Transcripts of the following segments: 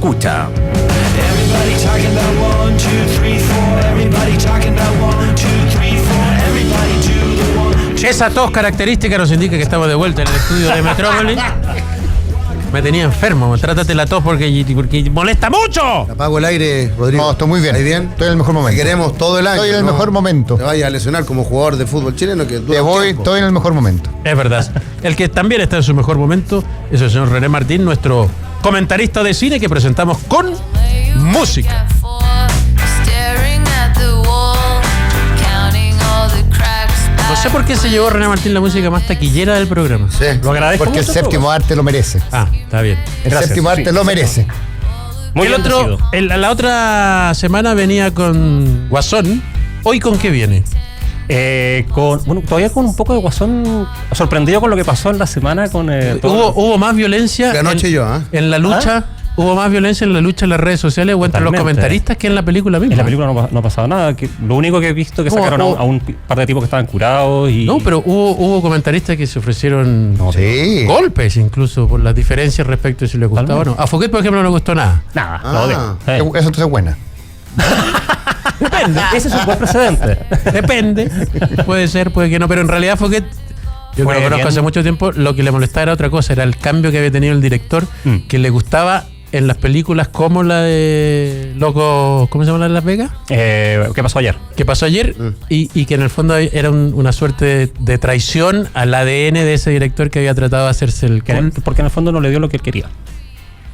escucha. Esa tos característica nos indica que estamos de vuelta en el estudio de Metrópolis. Me tenía enfermo, trátate la tos porque molesta mucho. Apago el aire, Rodrigo. No, estoy muy bien. ¿Estás bien? Estoy en el mejor momento. Te queremos todo el año. Estoy en el mejor momento. Te vayas a lesionar como jugador de fútbol chileno que estoy en el mejor momento. Es verdad. El que también está en su mejor momento es el señor René Martín, nuestro comentarista de cine que presentamos con música. No sé por qué se llevó René Martín la música más taquillera del programa. Sí. Lo agradezco. Porque el séptimo arte lo merece. Ah, está bien. El séptimo arte lo merece. Muy el otro, la otra semana venía con Guasón. ¿Hoy con qué viene? Todavía con un poco de Guasón, sorprendido con lo que pasó en la semana con... Hubo más violencia en la lucha. Hubo más violencia en la lucha en las redes sociales o entre los comentaristas que en la película misma. En la película no ha pasado nada. Lo único que he visto es que sacaron a un par de tipos que estaban curados y... No, pero hubo comentaristas que se ofrecieron golpes incluso por las diferencias respecto a si les gustaba o no. A Fouquet, por ejemplo, no le gustó nada. Nada, Eso entonces es buena. Depende. Ese es un buen precedente. Depende. Puede ser, puede que no. Pero en realidad Fouquet, yo lo conozco hace mucho tiempo, lo que le molestaba era otra cosa. Era el cambio que había tenido el director, que le gustaba en las películas como la de Loco, ¿cómo se llama la de Las Vegas? ¿Qué pasó ayer? ¿Qué pasó ayer? Y que en el fondo era una suerte de traición al ADN de ese director que había tratado de hacerse el culto. Porque en el fondo no le dio lo que él quería.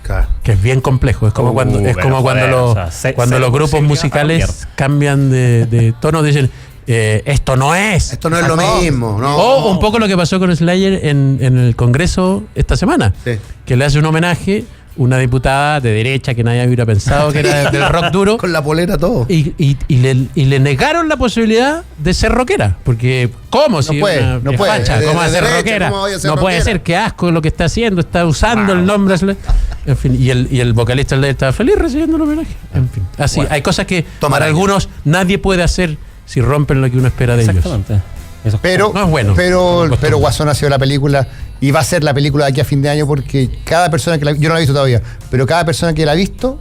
Claro. Que es bien complejo. Es como cuando los grupos musicales cambian de tono, dicen esto no es lo mismo, ¿no? O un poco lo que pasó con Slayer en el Congreso esta semana, que le hace un homenaje una diputada de derecha que nadie hubiera pensado que era del rock duro. Con la polera todo. Y le negaron la posibilidad de ser rockera. Porque, ¿cómo? Si no puede. Facha, ¿cómo va a ser rockera? No puede ser, qué asco lo que está haciendo, está usando el nombre. En fin, y el vocalista estaba feliz recibiendo el homenaje. En fin, así, hay cosas que para algunos nadie puede hacer si rompen lo que uno espera de ellos. Exactamente. Pero, no es bueno. Pero Guasón ha sido la película y va a ser la película de aquí a fin de año porque cada persona que yo no la he visto todavía, pero cada persona que la ha visto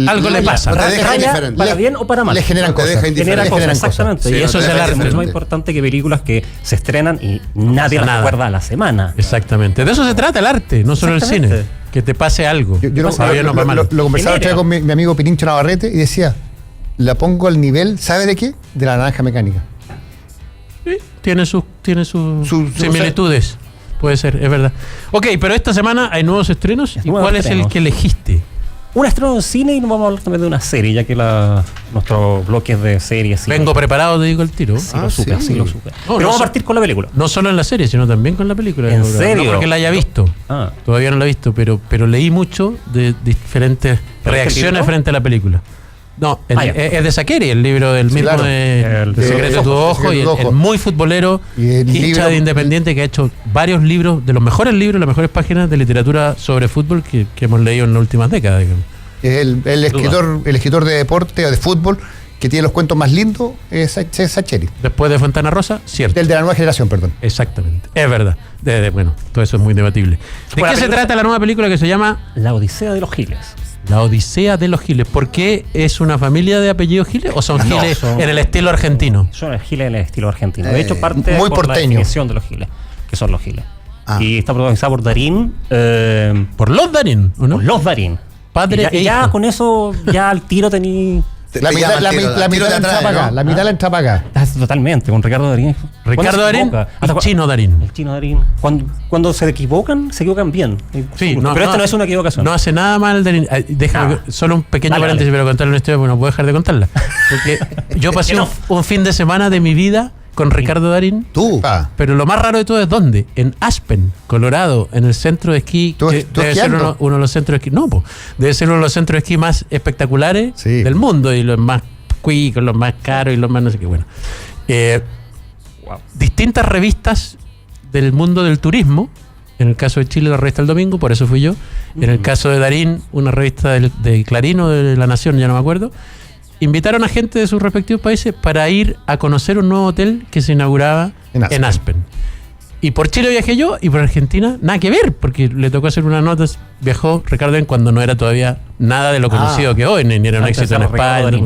algo le pasa. Para bien o para mal. Le generan cosas. Exactamente. Sí, y eso es el arte. Es más importante que películas que se estrenan y nadie las recuerda a la semana. Exactamente. De eso se trata el arte, no solo el cine. Que te pase algo. Yo lo conversaba otra vez con mi amigo Pirincho Navarrete y decía, la pongo al nivel, ¿sabe de qué? De La Naranja Mecánica. Sí, tiene sus similitudes. Puede ser, es verdad. Ok, pero esta semana hay nuevos estrenos. ¿Y cuál es el que elegiste? Un estreno en cine y nos vamos a hablar también de una serie, ya que nuestro bloque es de series. Vengo preparado, te digo el tiro. Sí, lo supe. Pero vamos a partir con la película. No solo en la serie, sino también con la película. ¿En serio? No porque la haya visto. Todavía no la he visto, pero leí mucho de diferentes reacciones frente a la película. No, es de Sakeri, el libro del mismo El secreto de tu ojo, y el muy futbolero, hincha de Independiente, que ha hecho varios libros, de los mejores libros, las mejores páginas de literatura sobre fútbol que hemos leído en las últimas décadas. El escritor de deporte o de fútbol que tiene los cuentos más lindos es Sakeri. Después de Fontana Rosa, cierto. El de la nueva generación, perdón. Exactamente, es verdad. Bueno, todo eso es muy debatible. ¿De qué se trata la nueva película que se llama La Odisea de los Giles? La Odisea de los Giles. ¿Por qué es una familia de apellidos Giles o son Giles en el estilo argentino? Son Giles en el estilo argentino. De hecho, parte muy por porteño. La definición de los Giles, que son los Giles. Y está protagonizada por Darín. ¿Por los Darín? ¿o no? Por los Darín. Padre y ya con eso, ya al tiro tení... La mitad la mitad la entra para acá. Totalmente, con Ricardo Darín. Ricardo Darín y Chino Darín. El Chino Darín. Cuando se equivocan bien. Sí, pero esto no es una equivocación. No hace nada mal Darín. Déjame solo un pequeño paréntesis, pero contarle una historia porque no puedo dejar de contarla. Porque yo pasé un fin de semana de mi vida con Ricardo Darín. Pero lo más raro de todo es ¿dónde? En Aspen, Colorado, en el centro de esquí. Debe ser uno de los centros de esquí. No, debe ser uno de los centros de esquí más espectaculares del mundo y los más cuicos, los más caros y los más no sé qué. Bueno, distintas revistas del mundo del turismo. En el caso de Chile, la revista El Domingo, por eso fui yo. En el caso de Darín, una revista de Clarín o de La Nación, ya no me acuerdo. Invitaron a gente de sus respectivos países para ir a conocer un nuevo hotel que se inauguraba en Aspen. Y por Chile viajé yo y por Argentina nada que ver, porque le tocó hacer una nota. Viajó Ricardo Darín cuando no era todavía nada de lo conocido que hoy, ni era un éxito en España.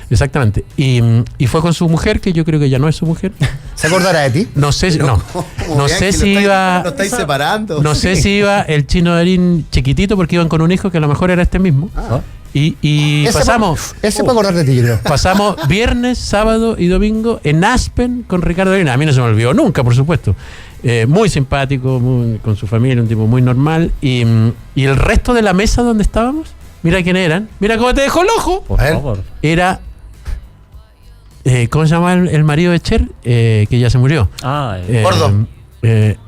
Exactamente. Y fue con su mujer, que yo creo que ya no es su mujer. ¿Se acordará de ti? No sé, no sé si iba. Lo estáis separando. No sé si iba el Chino Darín chiquitito, porque iban con un hijo que a lo mejor era este mismo. Y Ese pasamos. Ese puede acordar de ti, yo creo. Pasamos viernes, sábado y domingo en Aspen con Ricardo Darín. A mí no se me olvidó nunca, por supuesto. Muy simpático, con su familia, un tipo muy normal. Y el resto de la mesa donde estábamos, mira quién eran. Mira cómo te dejó el ojo. Por favor. Era. ¿Cómo se llama el marido de Cher? Que ya se murió. Gordo.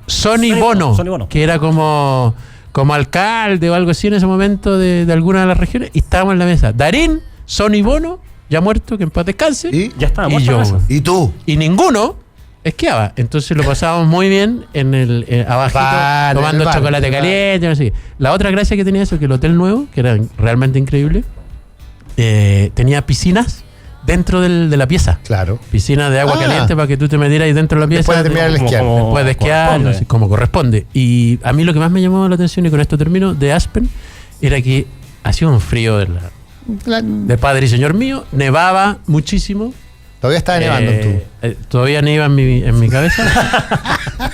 Sonny Bono, que era como alcalde o algo así en ese momento de alguna de las regiones. Y estábamos en la mesa. Darín, Sonny Bono, ya muerto, que en paz descanse. ¿Y? Ya estaba Y muerto. yo. ¿Y tú? Y ninguno esquiaba. Entonces lo pasábamos muy bien en el abajito, Vale, tomando vale, chocolate vale. caliente, no sé qué. La otra gracia que tenía eso, que el hotel nuevo, que era realmente increíble, tenía piscinas dentro de la pieza. Claro. Piscina de agua caliente para que tú te metieras ahí dentro de la pieza. Después de terminar el esquiar. Después de esquiar, no sé, como corresponde. Y a mí lo que más me llamó la atención, y con esto termino, de Aspen, era que hacía un frío de padre y señor mío, nevaba muchísimo. Todavía estaba nevando tú. Todavía nieva en mi cabeza.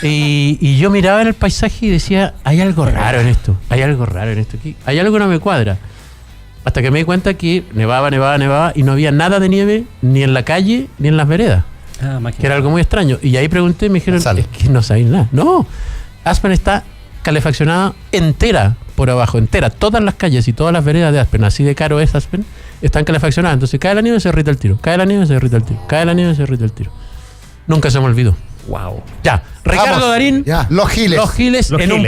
y yo miraba en el paisaje y decía, hay algo raro en esto. Hay algo raro en esto. Hay algo que no me cuadra. Hasta que me di cuenta que nevaba y no había nada de nieve ni en la calle ni en las veredas. Que era algo muy extraño. Y ahí pregunté y me dijeron, es que no sabéis nada. No, Aspen está calefaccionada entera por abajo, entera. Todas las calles y todas las veredas de Aspen, así de caro es Aspen, están calefaccionadas. Entonces cae la nieve y se derrite el tiro. Cae la nieve y se derrite el tiro. Cae la nieve y se derrite el tiro. Nunca se me olvidó. Wow. Ya, Ricardo Vamos. Darín, Ya. Los Giles. en un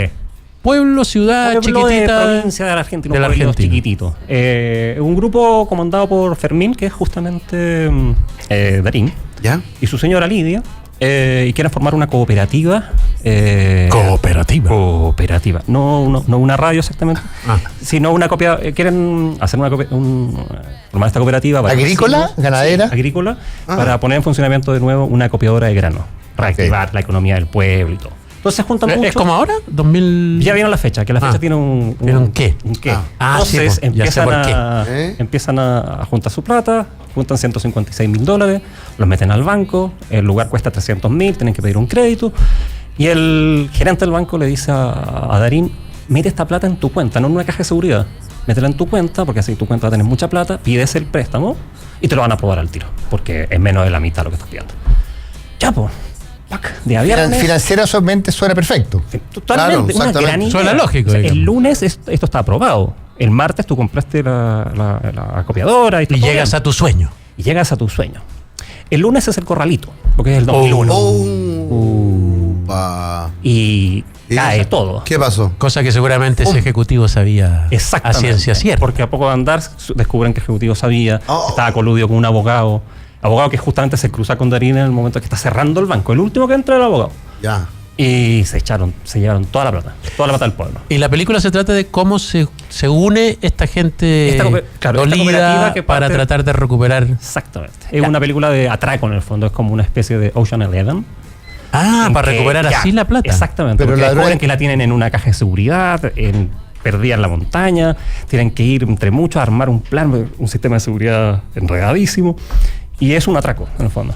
pueblo, ciudad Pueblo chiquitita de provincia de la Argentina, de la un pueblo Argentina. chiquitito. Un grupo comandado por Fermín, que es justamente Darín, ¿Ya? y su señora Lidia, y quieren formar una cooperativa. Cooperativa. No una radio exactamente, sino una copia. Quieren hacer formar esta cooperativa. Para ¿Agrícola? vecinos, ¿Ganadera? sí, agrícola, para poner en funcionamiento de nuevo una copiadora de grano, reactivar la economía del pueblo y todo. Entonces se juntan mucho. ¿Es como ahora? 2000... Ya vieron la fecha, que la fecha tiene un qué. Un qué. Sí, Entonces ya sé por qué. empiezan a juntar su plata, juntan $156,000, los meten al banco, el lugar cuesta $300,000, tienen que pedir un crédito, y el gerente del banco le dice a Darín, mete esta plata en tu cuenta, no en una caja de seguridad, métela en tu cuenta, porque así tu cuenta va a tener mucha plata, pides el préstamo y te lo van a aprobar al tiro, porque es menos de la mitad lo que estás pidiendo. Ya, pues. De viernes. Financieramente suena perfecto. Totalmente. Claro, Una gran idea. Suena lógico. O sea, el lunes esto está aprobado. El martes tú compraste la copiadora. Y llegas a tu sueño. Y llegas a tu sueño. El lunes es el corralito, porque es el 2001. Y cae todo. ¿Qué pasó? Cosa que seguramente ese ejecutivo sabía a ciencia cierta. Porque a poco de andar descubren que el ejecutivo sabía, estaba coludido con un abogado que justamente se cruza con Darín en el momento que está cerrando el banco. El último que entra era el abogado. Ya. Y se llevaron toda la plata del pueblo. Y la película se trata de cómo se une esta gente dolida para tratar de recuperar. Exactamente. Es una película de atraco en el fondo, es como una especie de Ocean Eleven. Para recuperar así la plata. Exactamente. Pero descubren que la tienen en una caja de seguridad, perdida en la montaña, tienen que ir entre muchos a armar un plan, un sistema de seguridad enredadísimo. Y es un atraco, en el fondo.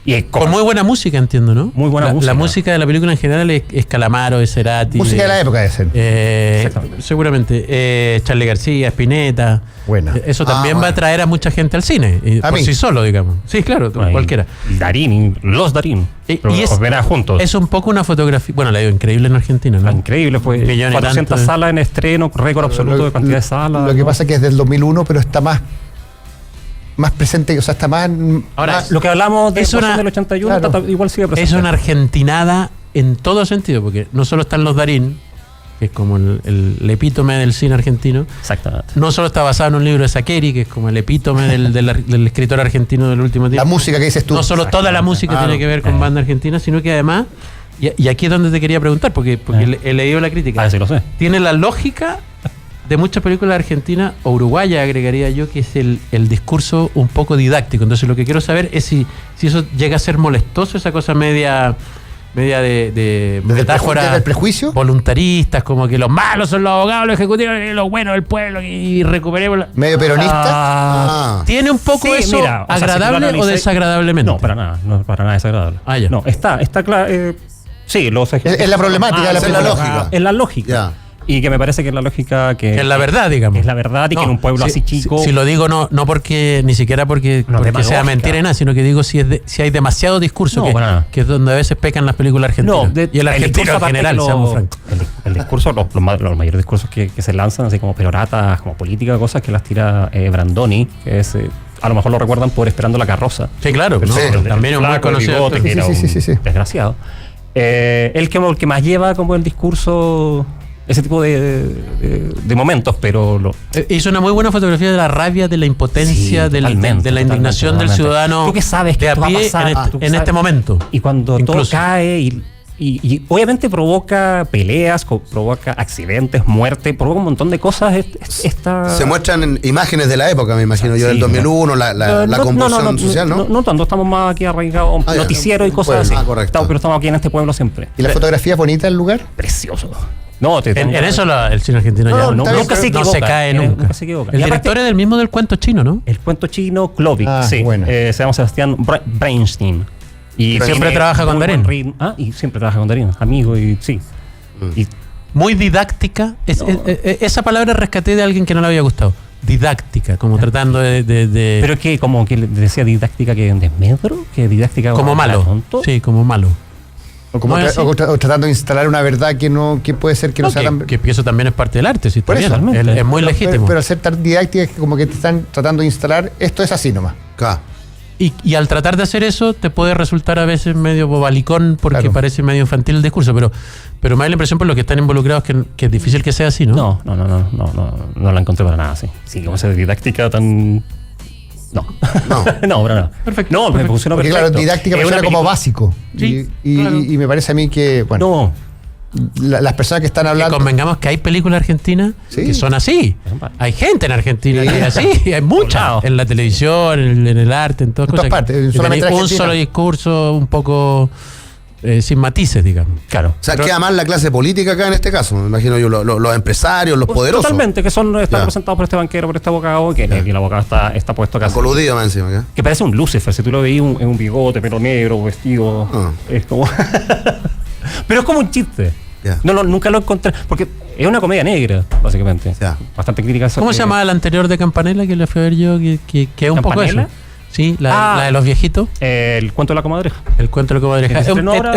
Y con muy buena música, entiendo, ¿no? Muy buena música. La música de la película en general es Calamaro, es Cerati. Música de la época de ser. Seguramente. Charly García, Spinetta. Buena. Eso también va a atraer a mucha gente al cine. Por sí solo, digamos. Sí, claro, cualquiera. Darín, los Darín. Los verán juntos. Es un poco una fotografía. Bueno, la digo increíble en Argentina, ¿no? Increíble, fue 400 salas en estreno, récord absoluto de cantidad de salas. Lo que pasa es que es del 2001, pero está más presente, o sea, está más... Ahora, lo que hablamos de del 81, claro, igual sigue presente. Es una argentinada en todo sentido, porque no solo están los Darín, que es como el epítome del cine argentino. Exactamente. No solo está basado en un libro de Saccheri, que es como el epítome del escritor argentino del último tiempo. La música que dices tú. No solo toda la música tiene que ver con banda argentina, sino que además, y aquí es donde te quería preguntar, porque he leído la crítica. Sí lo sé. Tiene la lógica de muchas películas argentinas o uruguayas, agregaría yo, que es el discurso un poco didáctico. Entonces lo que quiero saber es si eso llega a ser molestoso, esa cosa media media de metáfora del prejuicio, voluntaristas, como que los malos son los abogados, los ejecutivos, y los buenos del pueblo, y recuperemos medio peronista. ¿Tiene un poco sí, eso mira, agradable o desagradablemente? No, para nada, no para nada desagradable. Ya. No, está claro. Sí, es la problemática, es la lógica. Es la lógica. Ya. Y que me parece que es la lógica que es la verdad, digamos. Es la verdad y que en un pueblo así chico. Si lo digo no porque ni siquiera porque sea mentira y nada, sino que digo si hay demasiado discurso, que es donde a veces pecan las películas argentinas. Y el argentino en general, seamos francos. El discurso, los mayores discursos que se lanzan, así como peroratas, como política, cosas que las tira Brandoni, que es... a lo mejor lo recuerdan por Esperando la carroza. Sí, claro. Pero también es muy conocido. Sí. Desgraciado. El que más lleva como el discurso... ese tipo de momentos, pero... hizo una muy buena fotografía de la rabia, de la impotencia, de la indignación del ciudadano. Tú que sabes que de a pie va a pasar, en este momento. Y cuando incluso todo cae y obviamente provoca peleas, provoca accidentes, muerte, provoca un montón de cosas. Se muestran imágenes de la época, me imagino yo, del 2001, la convulsión social, ¿no? No tanto, estamos más aquí arraigados, noticiero y cosas así. Correcto. Pero estamos aquí en este pueblo siempre. ¿Y la fotografía es bonita del lugar? Precioso. En eso el cine argentino nunca se equivoca. No se cae nunca. Se equivoca. El director es del mismo del cuento chino, ¿no? El cuento chino, Klovik, sí. Bueno. Se llama Sebastián Breinstein. Y siempre trabaja con Darín. Y siempre trabaja con Darín, amigo, y sí. Y muy didáctica. Esa palabra rescaté de alguien que no le había gustado. Didáctica, como tratando de pero que como que decía didáctica que en desmedro, que didáctica como malo. Tonto. Sí, como malo. O tratando de instalar una verdad que puede ser que no sea tan... Que eso también es parte del arte, sí, por eso, es muy legítimo. Pero ser tan didáctica es como que te están tratando de instalar, esto es así nomás. Claro. Y al tratar de hacer eso, te puede resultar a veces medio bobalicón porque parece medio infantil el discurso, pero me da la impresión por los que están involucrados que es difícil que sea así, ¿no? No la encontré para nada así. Sí, como esa didáctica tan... No, para nada. Perfecto. No, me funciona porque perfecto. Claro, didáctica me suena como básico. Sí, y me parece a mí que, bueno, las personas que están hablando... Que convengamos que hay películas argentinas que son así. Hay gente en Argentina que es así. Hay mucha. En la televisión, en el arte, en todas cosas. Partes. Un solo discurso un poco... sin matices, digamos. Claro. O sea, queda mal la clase política acá en este caso. Me imagino yo, los empresarios, los poderosos. Totalmente, que están representados por este banquero, por este abogado, que el abogado está puesto casi. Coludido más encima, ¿qué? Que parece un Lucifer. Si tú lo veías en un bigote, pelo negro, vestido. Es como. Pero es como un chiste. Nunca lo encontré. Porque es una comedia negra, básicamente. Bastante crítica. ¿Cómo se llamaba la anterior de Campanella que le fui a ver yo? Que es un poco eso. Sí, la de los viejitos. El cuento de la comadreja. El cuento de la comadreja. Es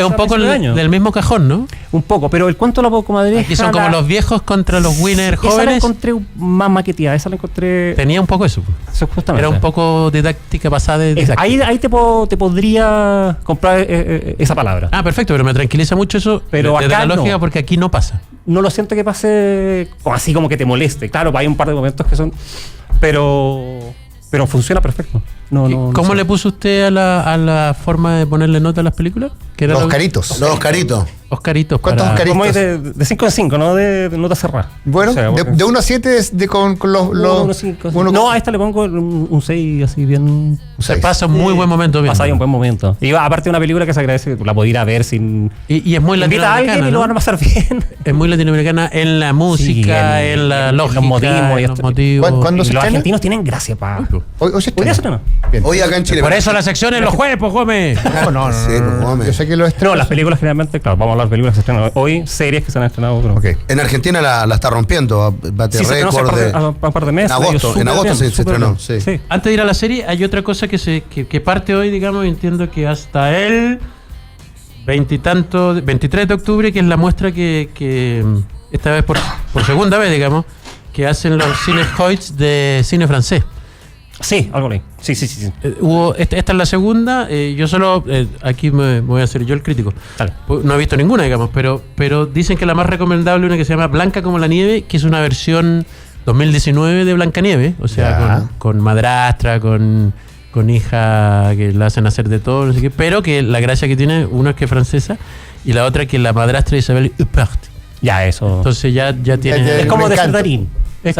un poco del mismo cajón, ¿no? Un poco, pero el cuento de la comadreja. Aquí son como los viejos contra los winners jóvenes. Esa la encontré más maqueteada, esa la encontré... Tenía un poco eso. Justamente. Era un poco didáctica, pasada de didáctica. Ahí te podría comprar esa palabra. Perfecto, pero me tranquiliza mucho eso pero de la lógica porque aquí no pasa. No lo siento que pase así como que te moleste. Claro, hay un par de momentos que son... Pero funciona perfecto. ¿Cómo le puso usted a la forma de ponerle nota a las películas? Los Oscaritos. Los Oscaritos. Oscaritos. ¿Cuántos Oscaritos? Como de 5 en 5, no de nota cerrada. Bueno, o sea, de 1 a 7 con los... 1 a 5. No, a esta le pongo un 6 así bien... Se pasa un muy buen momento bien. Pasa ahí un buen momento. Y aparte de una película que se agradece, la podía ir a ver sin... Y es muy latinoamericana. Invita a alguien y lo van a pasar bien. Es muy latinoamericana en la música, en la lógica, en los motivos. Los argentinos tienen gracia para... Hoy se estrena. Hoy acá en Chile. Por eso la sección en los jueves, pues Gómez. No. Yo sé que lo estrenan. No, las películas generalmente, claro, vamos a hablar de películas que se estrenan hoy, series que se han estrenado. En Argentina la está rompiendo, bate récord un par de meses. En agosto se estrenó. Sí. Antes de ir a la serie, hay otra cosa que parte hoy, digamos, entiendo que hasta el 23 de octubre, que es la muestra que esta vez por segunda vez, digamos, que hacen los cines Hoyts de cine francés. Sí, algo leí. Sí. Esta es la segunda. Yo solo, aquí me voy a hacer yo el crítico. Dale. No he visto ninguna, digamos, pero dicen que la más recomendable es una que se llama Blanca como la nieve, que es una versión 2019 de Blancanieves, o sea, con madrastra, con hija que la hacen hacer de todo, no sé qué, pero que la gracia que tiene, una es que es francesa y la otra que la madrastra de Isabelle Huppert. Ya, eso. Entonces ya tiene... Es como de Darín. Es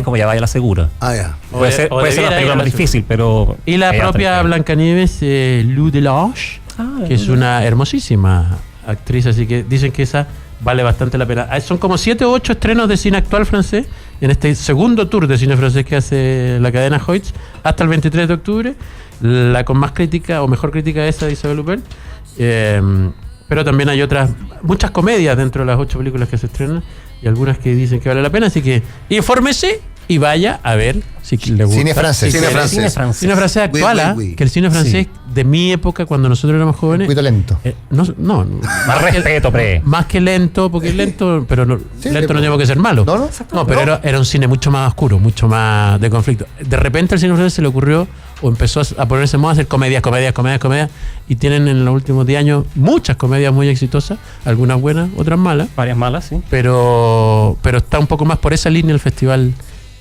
como ya vaya la segura. Ya. Puede ser una película más difícil, pero... Y la propia Blancanieves, Lou Delange, que es una hermosísima actriz, así que dicen que esa vale bastante la pena. Son como 7 o 8 estrenos de cine actual francés en este segundo tour de cine francés que hace la cadena Hoyts hasta el 23 de octubre. La con más crítica o mejor crítica esa de Isabelle Huppert. Pero también hay muchas comedias dentro de las 8 películas que se estrenan y algunas que dicen que vale la pena, así que infórmese y vaya a ver si le gusta. Cine francés. Cine francés actual, que el cine francés de mi época, cuando nosotros éramos jóvenes. Un poquito lento. No. Más respeto, Más que lento, porque es lento, pero lento no tiene que ser malo. No, pero era un cine mucho más oscuro, mucho más de conflicto. De repente al cine francés se le ocurrió o empezó a ponerse en moda a hacer comedias, y tienen en los últimos 10 años muchas comedias muy exitosas, algunas buenas, otras malas. Varias malas, sí. Pero está un poco más por esa línea el festival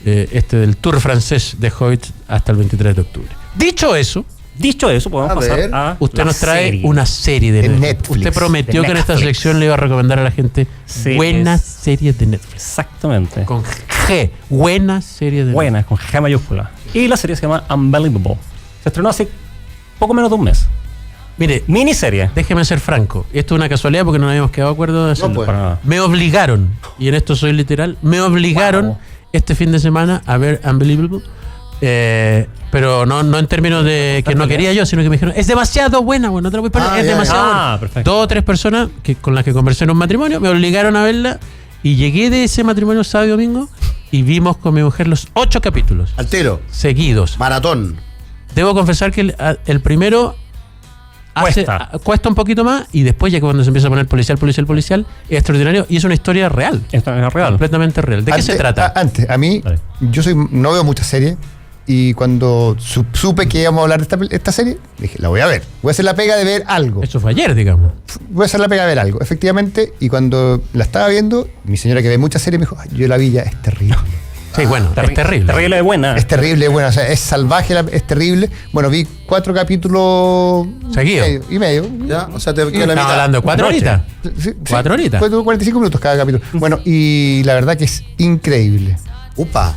del Tour francés de Hoyts hasta el 23 de octubre. Dicho eso, podemos pasar a usted nos trae una serie de Netflix. Usted prometió que en esta sección le iba a recomendar a la gente buenas series de Netflix. Exactamente. Con G, buenas series de Netflix. Con G mayúscula. Y la serie se llama Unbelievable. Se estrenó hace poco menos de un mes. Mire, miniserie. Déjeme ser franco. Esto es una casualidad porque no nos habíamos quedado de acuerdo de hacerlo. Me obligaron, y en esto soy literal, este fin de semana a ver Unbelievable. Pero no en términos de que no quería yo, sino que me dijeron, es demasiado buena, no te lo voy a poner, es demasiado buena. Perfecto. 2 o 3 personas con las que conversé en un matrimonio me obligaron a verla y llegué de ese matrimonio sábado y domingo y vimos con mi mujer los 8 capítulos. Al tiro. Seguidos. Maratón. Debo confesar que el primero cuesta un poquito más y después ya cuando se empieza a poner policial es extraordinario y es una historia real. Completamente real. ¿De qué se trata? A mí, no veo muchas series y cuando supe que íbamos a hablar de esta serie, dije, la voy a ver. Voy a hacer la pega de ver algo. Eso fue ayer, digamos. Voy a hacer la pega de ver algo, efectivamente. Y cuando la estaba viendo, mi señora que ve muchas series me dijo, yo la vi ya, es terrible. Sí, bueno, es terrible. Terrible de buena. Es terrible de buena, o sea, es salvaje, es terrible. Bueno, vi 4 capítulos seguidos. Y medio. Ya, o sea, te quedó la mitad. Estamos hablando de 4 horitas. Sí, 4 horitas. 45 minutos cada capítulo. Bueno, y la verdad que es increíble. Upa.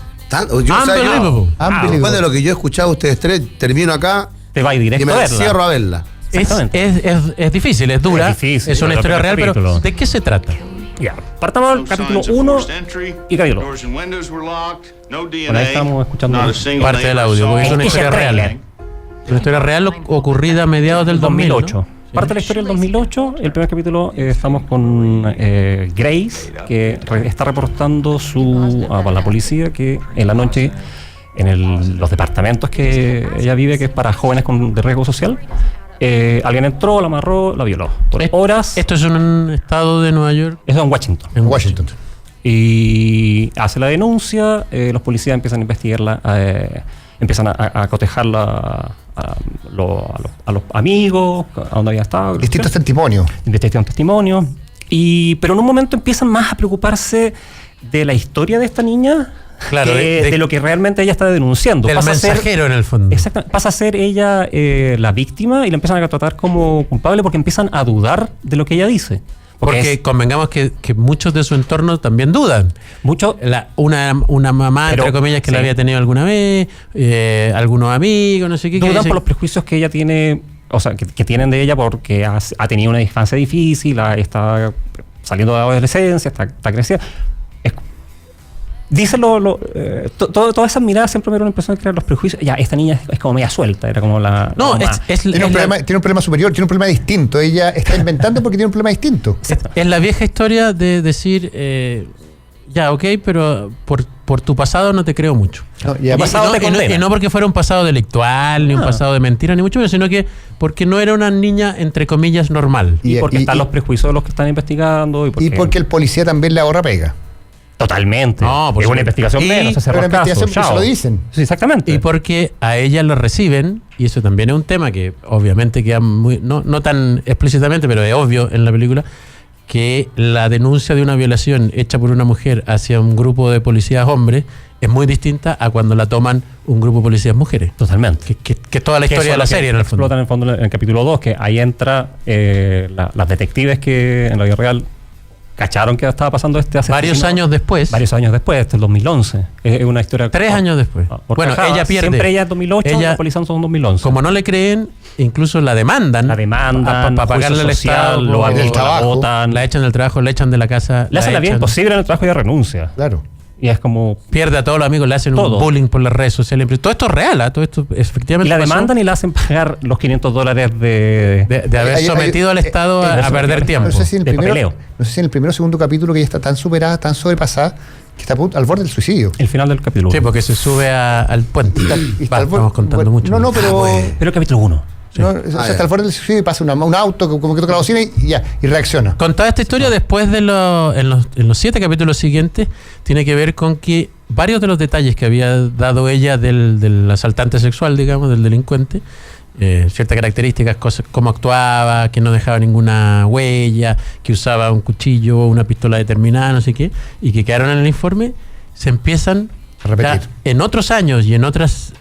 Unbelievable. Después de lo que yo he escuchado a ustedes tres, termino acá te va directo y me cierro a verla. Es difícil, es dura. Es una historia real, pero ¿de qué se trata? Ya, partamos del capítulo 1 y capítulo 2. Bueno, ahí estamos escuchando parte del audio, porque es una historia real. Una historia real ocurrida a mediados del 2008. 2008. Parte de la historia del 2008. El primer capítulo estamos con Grace, que está reportando a la policía que en la noche en los departamentos que ella vive, que es para jóvenes de riesgo social, alguien entró, la amarró, la violó por horas. Esto es en un estado de Nueva York. Eso es en Washington. En Washington. Y hace la denuncia, los policías empiezan a investigarla, empiezan a cotejarla a los amigos, a donde había estado. Distintos testimonios. Pero en un momento empiezan más a preocuparse de la historia de esta niña. Claro, de lo que realmente ella está denunciando. Del mensajero en el fondo. Exactamente. Pasa a ser ella la víctima y la empiezan a tratar como culpable porque empiezan a dudar de lo que ella dice. Porque convengamos que muchos de su entorno también dudan. Una mamá, entre comillas, que la había tenido alguna vez, algunos amigos, no sé qué. Dudan por los prejuicios que ella tiene, o sea, que tienen de ella porque ha tenido una infancia difícil, está saliendo de la adolescencia, está creciendo. Dicen todas esas miradas siempre me dieron la impresión de crear los prejuicios. Ya, esta niña es como media suelta, era como la. No, tiene un problema superior, tiene un problema distinto. Ella está inventando porque tiene un problema distinto. Es la vieja historia de decir, ya, ok, pero por tu pasado no te creo mucho. Y no porque fuera un pasado delictual, ni un pasado de mentira, ni mucho menos, sino que porque no era una niña, entre comillas, normal. Y porque están los prejuicios de los que están investigando. Y porque el policía también le ahorra pega. Totalmente. No, es una investigación menos. Pero investigación se lo dicen. Sí, exactamente. Y porque a ella lo reciben, y eso también es un tema que obviamente queda no tan explícitamente, pero es obvio en la película, que la denuncia de una violación hecha por una mujer hacia un grupo de policías hombres es muy distinta a cuando la toman un grupo de policías mujeres. Totalmente. Que es toda la historia de la serie, en el fondo. Explotan en el capítulo 2, que ahí entra las detectives que en la vida real cacharon que estaba pasando este asesinato. Varios años después, este el 2011. Es una historia... 3 años después. Bueno, ella pierde. Siempre ella es 2008, la policía son 2011. Como no le creen, incluso la demandan. Para pagarle al Estado, lo botan, la echan del trabajo, la echan de la casa. Le hacen la vida imposible en el trabajo y ella renuncia. Claro. Y es como... Pierde a todos los amigos, le hacen un bullying por las redes sociales. Todo esto es real, todo esto efectivamente y la pasó. demandan y le hacen pagar los $500 de haber sometido al Estado a perder tiempo. No sé si en el primero o segundo capítulo que ella está tan superada, tan sobrepasada, que está al borde del suicidio. El final del capítulo 1. Sí, porque se sube al puente. Estamos contando mucho. Pero el capítulo 1. Sí. Hasta el borde del suicidio y pasa un auto como que toca la bocina y reacciona. Con toda esta historia, después de en los 7 capítulos siguientes, tiene que ver con que varios de los detalles que había dado ella del asaltante sexual, digamos, del delincuente, ciertas características, cosas, cómo actuaba, que no dejaba ninguna huella, que usaba un cuchillo o una pistola determinada, no sé qué, y que quedaron en el informe, se empiezan a repetir en otros años y en otras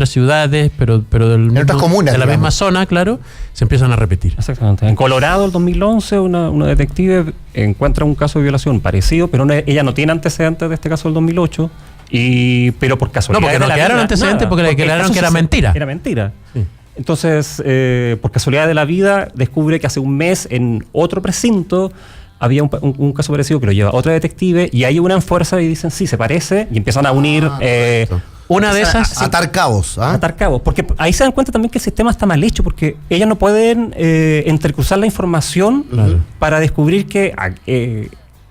ciudades, pero en otras comunas, de la misma zona, claro, se empiezan a repetir. Exactamente. En Colorado, el 2011, una detective encuentra un caso de violación parecido, pero ella no tiene antecedentes de este caso del 2008, pero por casualidad. No, porque no quedaron antecedentes porque le declararon que era mentira. Era mentira. Sí. Entonces, por casualidad de la vida, descubre que hace un mes en otro precinto había un caso parecido que lo lleva otra detective y hay una en fuerza y dicen, sí, se parece, y empiezan a unir... una de esas... Atar cabos. Atar cabos. Porque ahí se dan cuenta también que el sistema está mal hecho, porque ellas no pueden entrecruzar la información para descubrir que...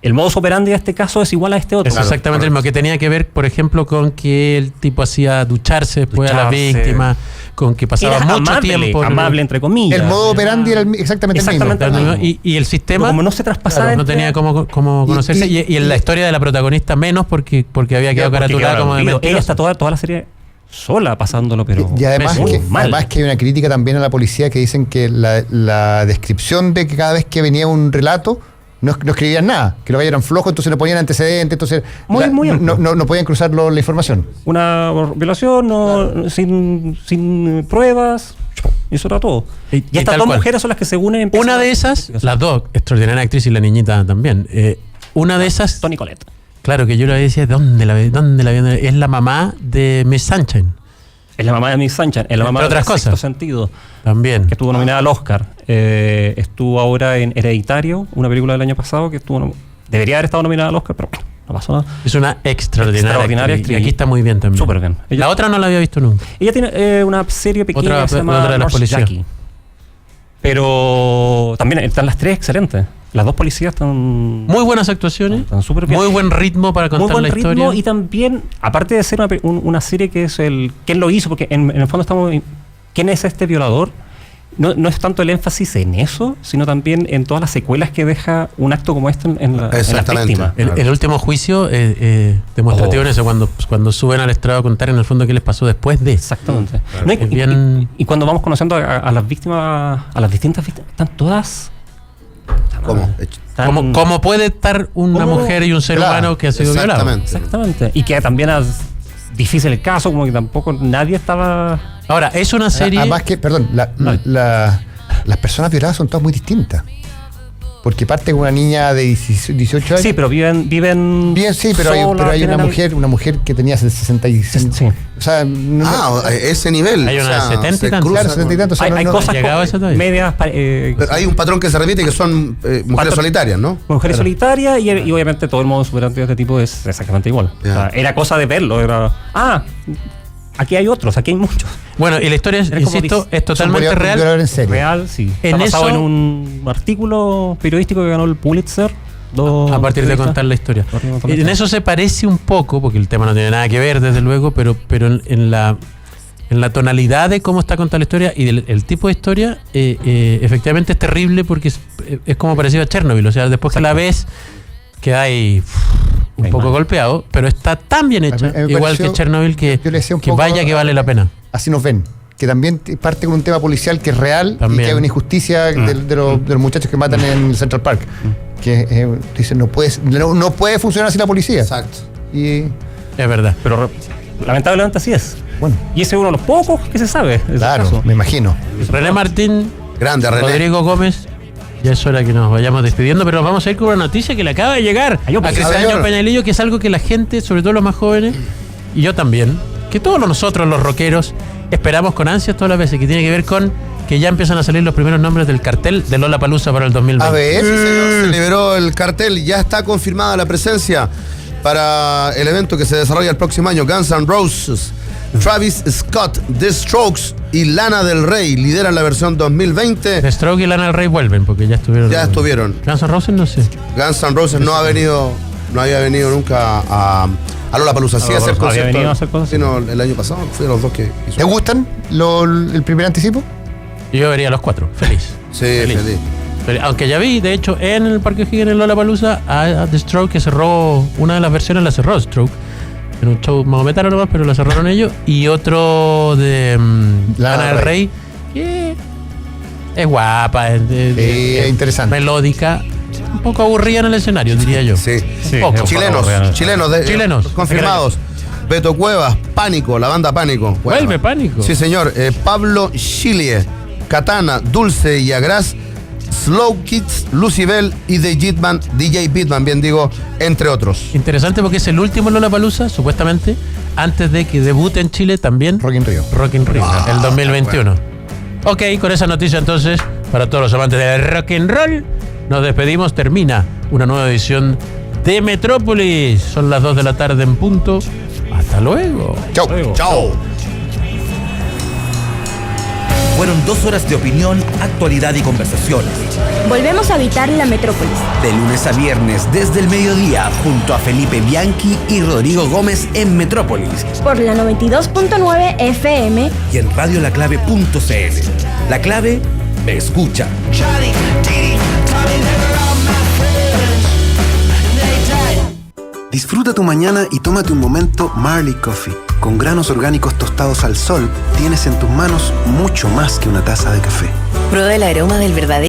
el modus operandi de este caso es igual a este otro. Es exactamente el mismo, que tenía que ver, por ejemplo, con que el tipo hacía ducharse después a las víctimas, con que pasaba mucho tiempo. Amable, entre comillas. El modo operandi era exactamente el mismo. Y el sistema... Pero como no se traspasaba... no tenía cómo conocerse. Y en la historia de la protagonista menos, porque había quedado caratulada como de mentirosa. Ella está toda la serie sola pasándolo, pero... Y además que hay una crítica también a la policía que dicen que la descripción de que cada vez que venía un relato no escribían nada, que los gallos eran flojos, entonces no ponían antecedentes, entonces no podían cruzar la información. Una violación sin pruebas, y eso era todo. Y estas dos mujeres son las que se unen. Una de esas, las dos, extraordinaria actriz y la niñita también. Una de esas... Toni Collette. Claro, que yo le decía, ¿dónde la vi? Es la mamá de Miss Sunshine. Es la mamá de Miss Sunshine, es la mamá de Sexto Sentido. También. Que estuvo nominada al Oscar. Estuvo ahora en Hereditario, una película del año pasado que debería haber estado nominada al Oscar, pero bueno, no pasó nada. Es una extraordinaria actriz. Y aquí está muy bien también. Súper bien. La otra no la había visto nunca. Ella tiene una serie pequeña que se llama otra de las policías. Jackie. Pero también están las tres excelentes. Las dos policías están... Muy buenas actuaciones. Están súper bien. Muy buen ritmo para contar la historia. Y también, aparte de ser una serie que es quién lo hizo, porque en el fondo estamos... ¿Quién es este violador? No es tanto el énfasis en eso, sino también en todas las secuelas que deja un acto como este en las víctimas. El último juicio demostrativo en eso, cuando suben al estrado a contar en el fondo qué les pasó después de... Exactamente. No, y cuando vamos conociendo a las víctimas, a las distintas víctimas, están todas... ¿Cómo puede estar una mujer y un ser humano que ha sido violado? Exactamente. Y que también es difícil el caso, como que tampoco nadie estaba... Ahora, es una serie... Además que, perdón, las personas violadas son todas muy distintas. Porque parte con una niña de 18 años. Sí, pero viven bien, sí, pero hay una mujer que tenía 66. Sí. O sea, ese nivel. Hay una 70 y tantos. Claro, 70 y tantos. Hay cosas medias. Pero hay un patrón que se repite que son mujeres solitarias, ¿no? Mujeres solitarias y obviamente todo el modo superante de este tipo es exactamente igual. O sea, era cosa de verlo. Aquí hay otros, aquí hay muchos. Bueno, y la historia, insisto, es totalmente real. Real, sí. Está basado en un artículo periodístico que ganó el Pulitzer. A partir de contar la historia. En eso se parece un poco, porque el tema no tiene nada que ver, desde luego, pero en la tonalidad de cómo está contada la historia y del tipo de historia, efectivamente es terrible porque es como parecido a Chernobyl. O sea, después que la ves, queda ahí un poco golpeado, pero está tan bien hecha, igual que Chernobyl, que vaya que vale la pena. Así nos ven, que también parte con un tema policial que es real y que hay una injusticia de los muchachos que matan en el Central Park. Que dicen, no puede funcionar así la policía. Exacto. Y es verdad. Pero lamentablemente así es. Bueno. Y ese es uno de los pocos que se sabe. Claro, me imagino. René Martín, grande, René. Rodrigo Gómez, Ya es hora que nos vayamos despidiendo, pero nos vamos a ir con una noticia que le acaba de llegar a Cristian Peñalillo, que es algo que la gente, sobre todo los más jóvenes, y yo también, que todos nosotros, los rockeros, esperamos con ansias todas las veces, que tiene que ver con que ya empiezan a salir los primeros nombres del cartel de Lollapalooza para el 2020. A ver, sí, señor, se liberó el cartel, ya está confirmada la presencia para el evento que se desarrolla el próximo año. Guns N' Roses, Travis Scott, The Strokes y Lana Del Rey lideran la versión 2020. The Strokes y Lana Del Rey vuelven porque ya estuvieron. Ya estuvieron. Guns N' Roses no sé. Guns N' Roses no había venido nunca a Lollapalooza. Sí, hacer había venido a hacer cosas. Sí, no, el año pasado fui a los dos que hizo. ¿Te gustan el primer anticipo? Yo vería los 4, feliz. Sí, feliz. Aunque ya vi, de hecho, en el Parque O'Higgins en Lollapalooza a The Stroke, que cerró una de las versiones, la cerró Stroke. En un show maometano nomás, pero la cerraron ellos. Y otro de Lana Del Rey, que es guapa, es interesante. Melódica, un poco aburrida en el escenario, diría yo. Sí. Poco. Chilenos confirmados. Beto Cuevas, Pánico, la banda Pánico. Vuelve Pánico. Sí, señor. Pablo Chilie, Katana, Dulce y Agras, Slow Kids, Lucibel y DJ Pitman, bien digo, entre otros. Interesante porque es el último Lollapalooza, supuestamente, antes de que debute en Chile también Rock in Rio, el 2021. Bueno. Ok, con esa noticia entonces, para todos los amantes del rock and roll, nos despedimos. Termina una nueva edición de Metrópolis. Son las 2 de la tarde en punto. Hasta luego. Chau. Fueron 2 horas de opinión, actualidad y conversaciones. Volvemos a habitar la metrópolis. De lunes a viernes, desde el mediodía, junto a Felipe Bianchi y Rodrigo Gómez en Metrópolis. Por la 92.9 FM. Y en radiolaclave.cl. La Clave me escucha. Disfruta tu mañana y tómate un momento Marley Coffee. Con granos orgánicos tostados al sol, tienes en tus manos mucho más que una taza de café. Prueba el aroma del verdadero